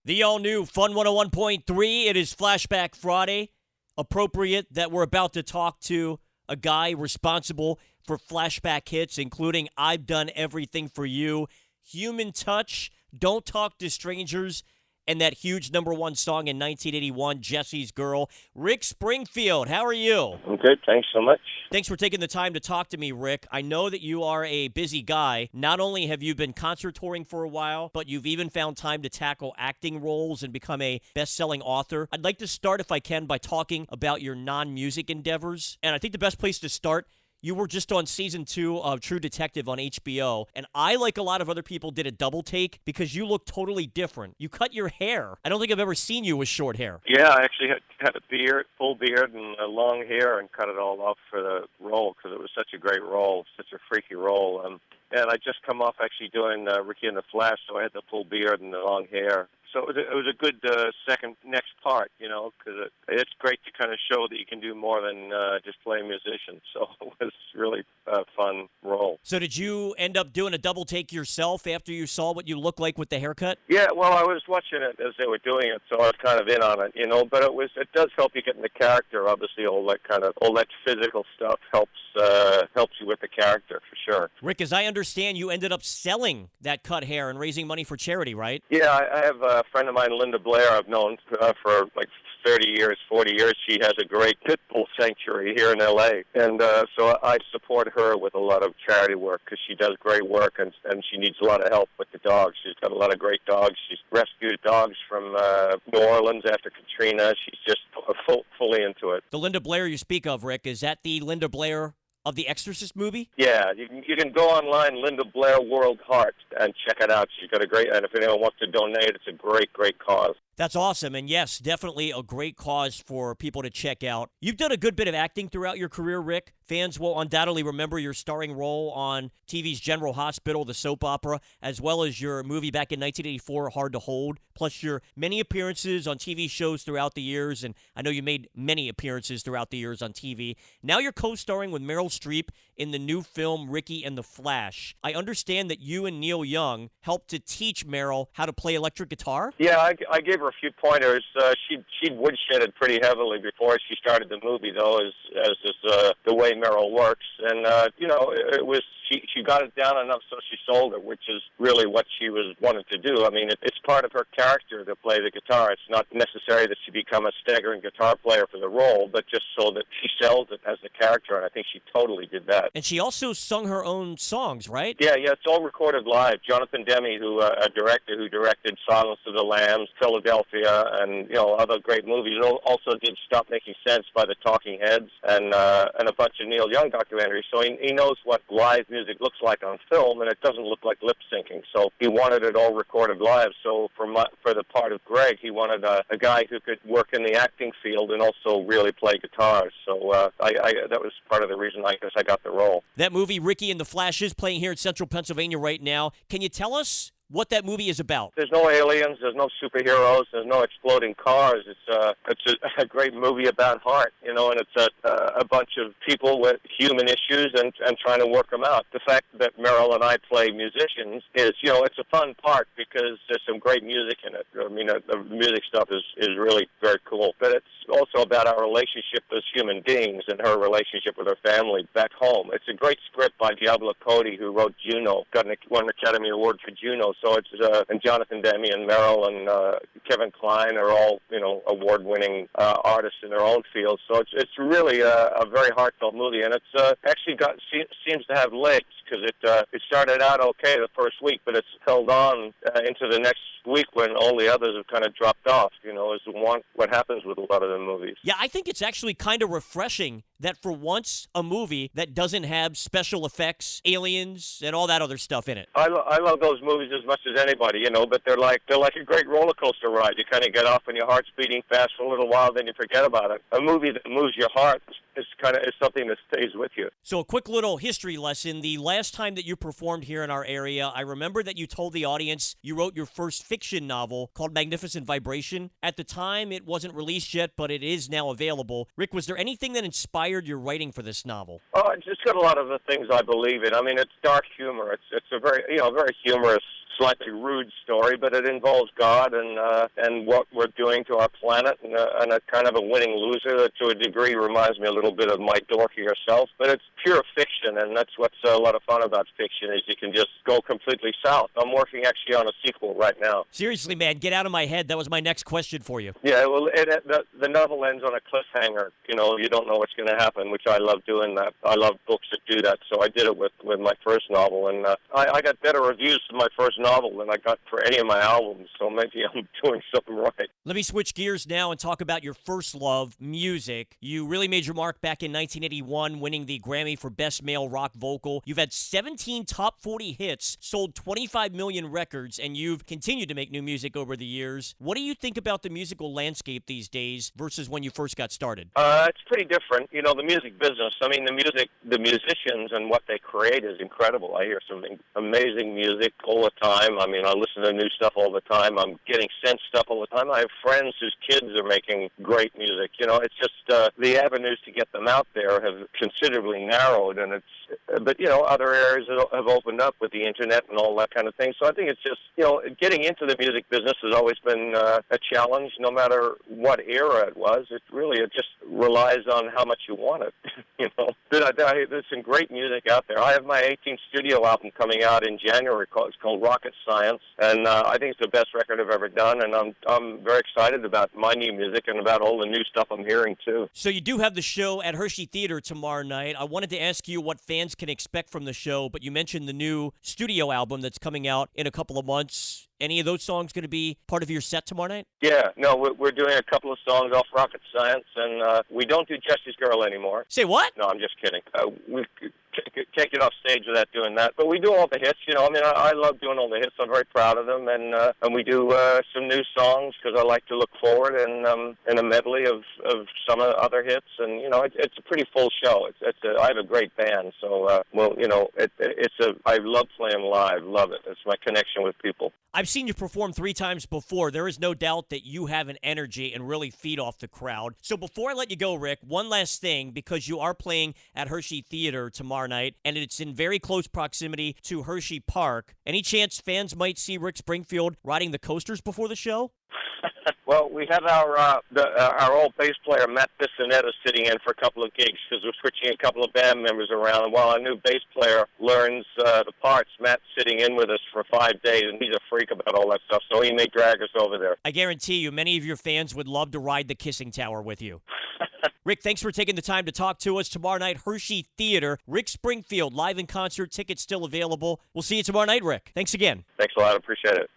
The all-new Fun 101.3, it is Flashback Friday. Appropriate that we're about to talk to a guy responsible for flashback hits, including I've Done Everything for You, Human Touch, Don't Talk to Strangers, and that huge number one song in 1981, Jesse's Girl. Rick Springfield, how are you? I'm good. Thanks so much. Thanks for taking the time to talk to me, Rick. I know that you are a busy guy. Not only have you been concert touring for a while, but you've even found time to tackle acting roles and become a best-selling author. I'd like to start, if I can, by talking about your non-music endeavors. And I think the best place to start, you were just on season 2 of True Detective on HBO, and I, like a lot of other people, did a double take because you look totally different. You cut your hair. I don't think I've ever seen you with short hair. Yeah, I actually had a beard, full beard, and long hair, and cut it all off for the role because it was such a great role, such a freaky role. And I just come off actually doing Ricky and the Flash, so I had the full beard and the long hair. So it was a good next part, because it's great to kind of show that you can do more than just play a musician. So it was really a fun role. So did you end up doing a double take yourself after you saw what you look like with the haircut? Yeah, well, I was watching it as they were doing it, so I was kind of in on it, but it does help you get in the character. Obviously, all that physical stuff helps you with the character, for sure. Rick, as I understand, you ended up selling that cut hair and raising money for charity, right? Yeah, I have a friend of mine, Linda Blair, I've known for like 30 years, 40 years. She has a great pit bull sanctuary here in L.A., and so I support her with a lot of charity work because she does great work, and she needs a lot of help with the dogs. She's got a lot of great dogs. She's rescued dogs from New Orleans after Katrina. She's just fully into it. The Linda Blair you speak of, Rick, is that the Linda Blair of the Exorcist movie? Yeah, you can go online, Linda Blair World Heart, and check it out. She's got a great, and if anyone wants to donate, it's a great cause. That's awesome, and yes, definitely a great cause for people to check out. You've done a good bit of acting throughout your career, Rick. Fans will undoubtedly remember your starring role on TV's General Hospital, the soap opera, as well as your movie back in 1984, Hard to Hold, plus your many appearances on TV shows throughout the years, and I know you made many appearances throughout the years on TV. Now you're co-starring with Meryl Streep in the new film Ricky and the Flash. I understand that you and Neil Young helped to teach Meryl how to play electric guitar? Yeah, I gave her a few pointers. She woodshedded pretty heavily before she started the movie, though, as the way Meryl works. And it was she got it down enough so she sold it, which is really what she was wanted to do. I mean, it's part of her character to play the guitar. It's not necessary that she become a staggering guitar player for the role, but just so that she sells it as a character. And I think she totally did that. And she also sung her own songs, right? Yeah, it's all recorded live. Jonathan Demme, a director who directed Silence of the Lambs, Philadelphia, and other great movies, also did Stop Making Sense by the Talking Heads, and a bunch of Neil Young documentaries. So he knows what live music looks like on film, and it doesn't look like lip syncing. So he wanted it all recorded live. So for the part of Greg, he wanted a guy who could work in the acting field and also really play guitar. So that was part of the reason I guess I got the role. That movie, Ricky and the Flash, is playing here in Central Pennsylvania right now. Can you tell us what that movie is about? There's no aliens, there's no superheroes, there's no exploding cars. It's a great movie about heart, and it's a bunch of people with human issues and trying to work them out. The fact that Meryl and I play musicians is, it's a fun part because there's some great music in it. I mean, the music stuff is really very cool, but it's also about our relationship as human beings and her relationship with her family back home. It's a great script by Diablo Cody, who wrote Juno, won an Academy Award for Juno. So it's and Jonathan Demme and Meryl and Kevin Kline are all award-winning artists in their own field. So it's really a very heartfelt movie, and it's actually seems to have legs because it started out okay the first week, but it's held on into the next week when all the others have kind of dropped off. Is what happens with a lot of the movies. Yeah, I think it's actually kind of refreshing that for once a movie that doesn't have special effects, aliens, and all that other stuff in it. I love those movies as much as anybody, but they're like a great roller coaster ride. You kind of get off and your heart's beating fast for a little while, then you forget about it. A movie that moves your heart it's something that stays with you. So a quick little history lesson. The last time that you performed here in our area, I remember that you told the audience you wrote your first fiction novel called Magnificent Vibration. At the time, it wasn't released yet, but it is now available. Rick, was there anything that inspired your writing for this novel? Oh, it's just got a lot of the things I believe in. I mean, it's dark humor. It's a very very humorous, slightly rude story, but it involves God and what we're doing to our planet, and a kind of a winning loser that to a degree reminds me a little bit of my dorkier self. But it's pure fiction, and that's what's a lot of fun about fiction, is you can just go completely south. I'm working actually on a sequel right now. Seriously, man, get out of my head. That was my next question for you. Yeah, well, the novel ends on a cliffhanger. You don't know what's going to happen, which I love doing that. I love books that do that, so I did it with my first novel, and I got better reviews for my first novel than I got for any of my albums, so maybe I'm doing something right. Let me switch gears now and talk about your first love, music. You really made your mark back in 1981, winning the Grammy for Best Male Rock Vocal. You've had 17 top 40 hits, sold 25 million records, and you've continued to make new music over the years. What do you think about the musical landscape these days versus when you first got started? It's pretty different. The music business, I mean, the musicians and what they create is incredible. I hear some amazing music all the time. I mean, I listen to new stuff all the time. I'm getting sent stuff all the time. I have friends whose kids are making great music. It's just the avenues to get them out there have considerably narrowed, and but other areas have opened up with the internet and all that kind of thing. So I think it's just getting into the music business has always been a challenge, no matter what era it was. It just relies on how much you want it. There's some great music out there. I have my 18th studio album coming out in January. It's called Rocket Science, and I think it's the best record I've ever done, and I'm very excited about my new music and about all the new stuff I'm hearing, too. So you do have the show at Hershey Theater tomorrow night. I wanted to ask you what fans can expect from the show, but you mentioned the new studio album that's coming out in a couple of months. Any of those songs going to be part of your set tomorrow night? Yeah, no, we're doing a couple of songs off Rocket Science, and we don't do Jesse's Girl anymore. Say what? No, I'm just kidding. We can't get off stage without doing that. But we do all the hits, I mean, I love doing all the hits. I'm very proud of them, and we do some new songs because I like to look forward, and a medley of some of the other hits, and it's a pretty full show. I have a great band, so I love playing live. Love it. It's my connection with people. I've seen you perform 3 times before. There is no doubt that you have an energy and really feed off the crowd. So before I let you go, Rick, one last thing, because you are playing at Hershey Theater tomorrow night, and it's in very close proximity to Hershey Park. Any chance fans might see Rick Springfield riding the coasters before the show? Well, we have our old bass player, Matt Bissonetta, sitting in for a couple of gigs because we're switching a couple of band members around. And while our new bass player learns the parts, Matt's sitting in with us for 5 days, and he's a freak about all that stuff, so he may drag us over there. I guarantee you, many of your fans would love to ride the Kissing Tower with you. Rick, thanks for taking the time to talk to us. Tomorrow night, Hershey Theater. Rick Springfield, live in concert. Tickets still available. We'll see you tomorrow night, Rick. Thanks again. Thanks a lot. Appreciate it.